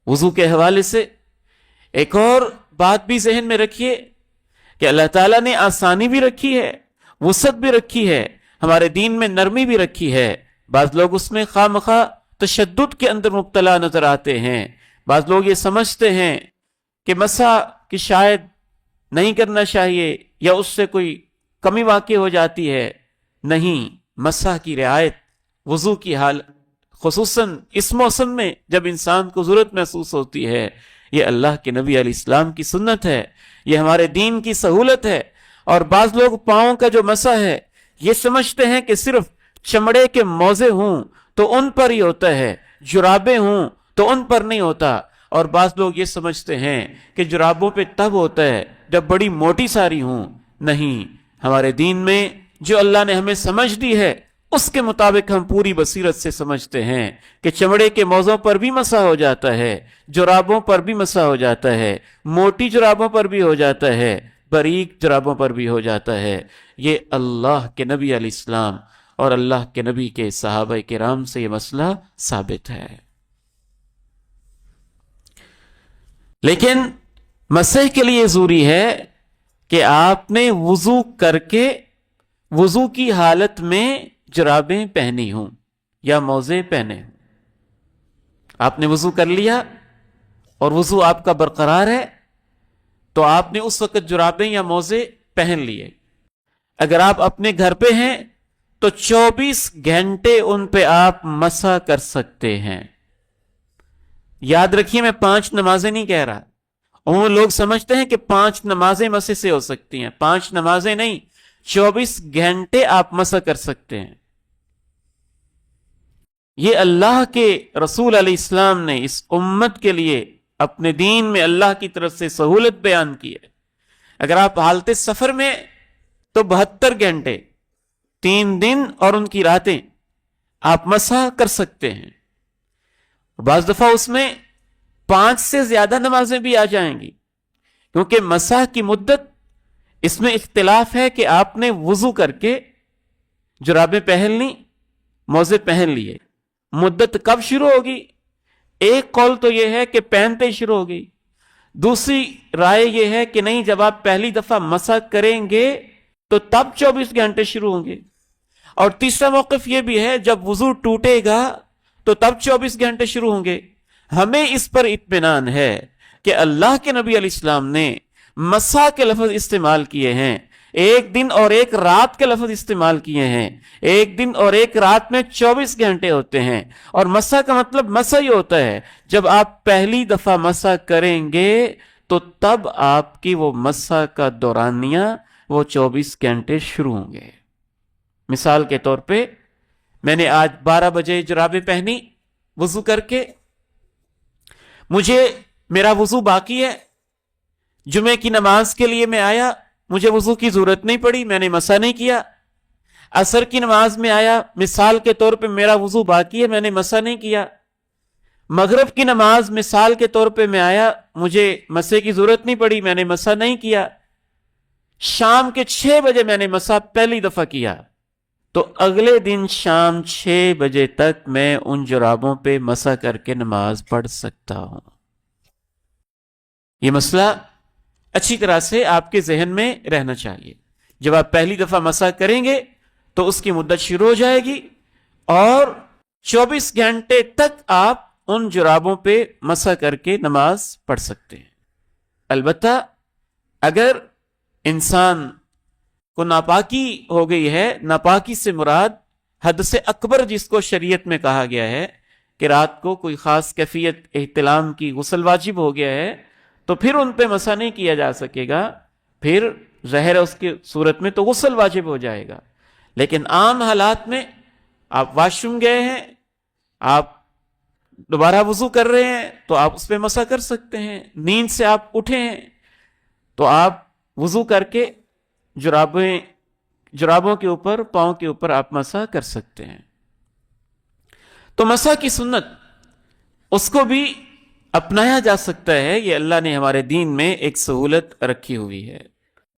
वज़ू के हवाले से एक और बात भी जहन में रखिए कि अल्लाह ताला ने आसानी भी रखी है, वसअत भी रखी है, हमारे दीन में नरमी भी रखी है। बाज लोग उसमें खामखा तशद्दुद के अंदर मुब्तला नजर आते हैं। बाज लोग ये समझते हैं कि मसा कि शायद नहीं करना चाहिए या उससे कोई कमी वाक़ई हो जाती है। नहीं, मसा की रियायत वज़ू की हालत, खुसूसन इस मौसम में जब इंसान को ज़रूरत महसूस होती है, ये अल्लाह के नबी अलैहिस्सलाम की सुन्नत है, ये हमारे दीन की सहूलत है। और बाज़ लोग पाँव का जो मसा है ये समझते हैं कि सिर्फ चमड़े के मोजे हों तो उन पर ही होता है, जुराबें हों तो उन पर नहीं होता। और बाज़ लोग ये समझते हैं कि जुराबों पे तब होता है जब बड़ी मोटी सारी हों। नहीं, हमारे दीन में जो अल्लाह ने हमें समझ दी है उसके मुताबिक हम पूरी बसीरत से समझते हैं कि चमड़े के मौजों पर भी मसा हो जाता है, जुराबों पर भी मसा हो जाता है, मोटी जुराबों पर भी हो जाता है, बारीक जुराबों पर भी हो जाता है। ये अल्लाह के नबी अलैहिस्सलाम और अल्लाह के नबी के सहाबा किराम से ये मसला साबित है। लेकिन मसह के लिए जरूरी है कि आपने वुजू करके वुजू की हालत में जुराबें पहनी हों या मोजे पहने हों। आपने वुजू कर लिया और वुजू आपका बरकरार है तो आपने उस वक्त जुराबें या मोजे पहन लिए। अगर आप अपने घर पे हैं तो 24 घंटे उन पे आप मसा कर सकते हैं। याद रखिए, मैं 5 नमाजें नहीं कह रहा। वो लोग समझते हैं कि 5 नमाजें मसे से हो सकती हैं। 5 नमाजें नहीं, 24 घंटे आप मसा कर सकते हैं। ये अल्लाह के रसूल अलैहिस्सलाम ने इस उम्मत के लिए अपने दीन में अल्लाह की तरफ से सहूलत बयान की है। अगर आप हालत सफर में तो 72 घंटे, 3 दिन और उनकी रातें आप मसा कर सकते हैं। बाज दफा उसमें 5 से ज्यादा नमाजें भी आ जाएंगी, क्योंकि मसा की मुद्दत इसमें इख्तिलाफ है कि आपने वुजू करके जुराबें पहन ली, मोजे पहन लिए, मुद्दत कब शुरू होगी? एक कौल तो यह है कि पहनते ही शुरू होगी। दूसरी राय यह है कि नहीं, जब आप पहली दफा मसा करेंगे तो तब 24 घंटे शुरू होंगे। और तीसरा मौक़िफ़ यह भी है, जब वुजू टूटेगा तो तब 24 घंटे शुरू होंगे। हमें इस पर इत्मीनान है कि अल्लाह के नबी अलैहिस्सलाम ने मसा के लफ्ज इस्तेमाल किए हैं, एक दिन और एक रात के लफ्ज इस्तेमाल किए हैं। एक दिन और एक रात में 24 घंटे होते हैं। और मसा का मतलब मसा ही होता है, जब आप पहली दफा मसा करेंगे तो तब आपकी वो मसा का दौरानिया वो 24 घंटे शुरू होंगे। मिसाल के तौर पे मैंने आज 12 बजे जुराबें पहनी वुजू करके, मेरा वुजू बाकी है, जुमे की नमाज के लिए मैं आया, मुझे वुजू की जरूरत नहीं पड़ी, मैंने मसा नहीं किया। असर की नमाज में आया, मिसाल के तौर पे मेरा वुजू बाकी है, मैंने मसा नहीं किया। मगरिब की नमाज मिसाल के तौर पे मैं आया, मुझे मसे की जरूरत नहीं पड़ी, मैंने मसा नहीं किया। शाम के 6 बजे मैंने मसा पहली दफा किया, तो अगले दिन शाम 6 बजे तक मैं उन जुराबों पे मसा करके नमाज पढ़ सकता हूं। यह मसला अच्छी तरह से आपके जहन में रहना चाहिए। जब आप पहली दफा मसा करेंगे तो उसकी मुद्दत शुरू हो जाएगी और 24 घंटे तक आप उन जुराबों पे मसा करके नमाज पढ़ सकते हैं। अलबत्ता अगर इंसान को नापाकी हो गई है, नापाकी से मुराद हद से अकबर जिसको शरीयत में कहा गया है कि रात को कोई खास कैफियत एहतिलाम की गुस्ल वाजिब हो गया है, तो फिर उन पे मसा नहीं किया जा सकेगा। फिर ज़ाहिर है उसकी सूरत में तो गुस्ल वाजिब हो जाएगा। लेकिन आम हालात में आप वॉशरूम गए हैं, आप दोबारा वुजू कर रहे हैं तो आप उस पर मसा कर सकते हैं। नींद से आप उठे हैं तो आप वुजू करके जुराबों के ऊपर, पांव के ऊपर आप मसा कर सकते हैं। तो मसा की सुन्नत उसको भी अपनाया जा सकता है। ये अल्लाह ने हमारे दीन में एक सहूलत रखी हुई है।